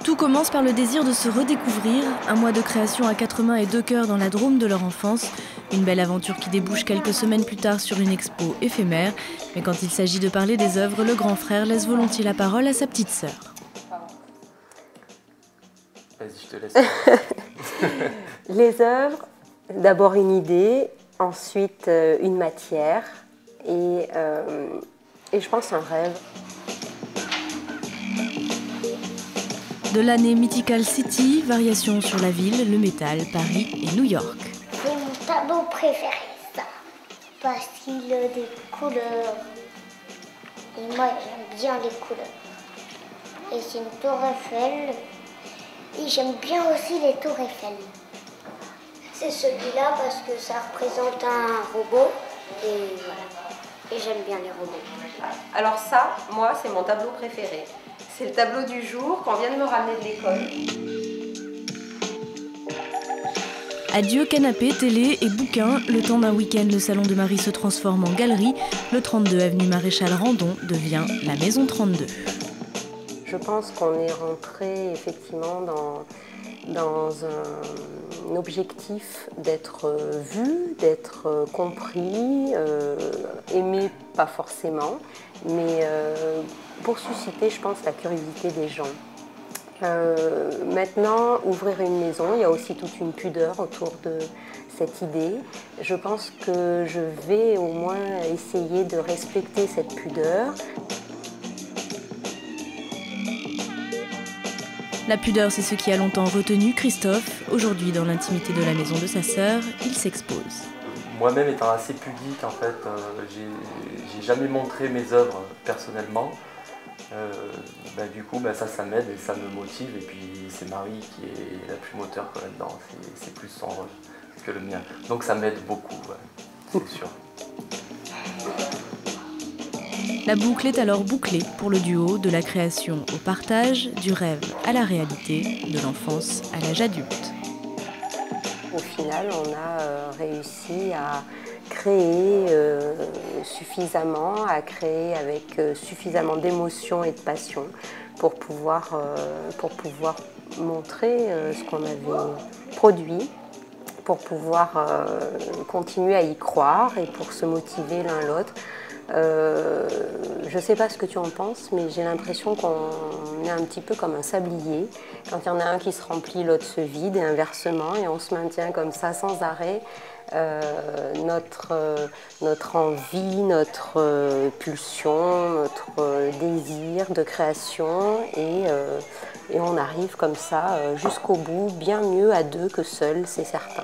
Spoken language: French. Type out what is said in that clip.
Tout commence par le désir de se redécouvrir, un mois de création à 4 mains et 2 cœurs dans la Drôme de leur enfance. Une belle aventure qui débouche quelques semaines plus tard sur une expo éphémère. Mais quand il s'agit de parler des œuvres, le grand frère laisse volontiers la parole à sa petite sœur. Vas-y, je te laisse. Les œuvres, d'abord une idée, ensuite une matière et je pense un rêve. De l'année Mythical City, variations sur la ville, le métal, Paris et New York. C'est mon tableau préféré, ça, parce qu'il a des couleurs. Et moi, j'aime bien les couleurs. Et c'est une tour Eiffel. Et j'aime bien aussi les tours Eiffel. C'est celui-là parce que ça représente un robot. Et voilà. Et j'aime bien les robots. Alors ça, moi, c'est mon tableau préféré. C'est le tableau du jour qu'on vient de me ramener de l'école. Adieu canapé, télé et bouquins. Le temps d'un week-end, le salon de Marie se transforme en galerie. Le 32 avenue Maréchal Randon devient la Maison 32. Je pense qu'on est rentré effectivement dans un objectif d'être vu, d'être compris, aimé pas forcément, mais pour susciter, je pense, la curiosité des gens. Maintenant, ouvrir une maison, il y a aussi toute une pudeur autour de cette idée. Je pense que je vais au moins essayer de respecter cette pudeur. La pudeur, c'est ce qui a longtemps retenu Christophe. Aujourd'hui, dans l'intimité de la maison de sa sœur, il s'expose. Moi-même étant assez pudique, en fait, j'ai jamais montré mes œuvres personnellement. Du coup, ça m'aide et ça me motive. Et puis, c'est Marie qui est la plus moteur là-dedans. C'est plus son rôle que le mien. Donc, ça m'aide beaucoup, ouais, c'est sûr. La boucle est alors bouclée pour le duo de la création au partage, du rêve à la réalité, de l'enfance à l'âge adulte. Au final, on a réussi à créer suffisamment, à créer avec suffisamment d'émotion et de passion pour pouvoir montrer ce qu'on avait produit, pour pouvoir continuer à y croire et pour se motiver l'un l'autre. Je ne sais pas ce que tu en penses, mais j'ai l'impression qu'on est un petit peu comme un sablier. Quand il y en a un qui se remplit, l'autre se vide et inversement, et on se maintient comme ça sans arrêt. Notre envie, notre pulsion, notre désir de création, et on arrive comme ça jusqu'au bout, bien mieux à deux que seul, c'est certain.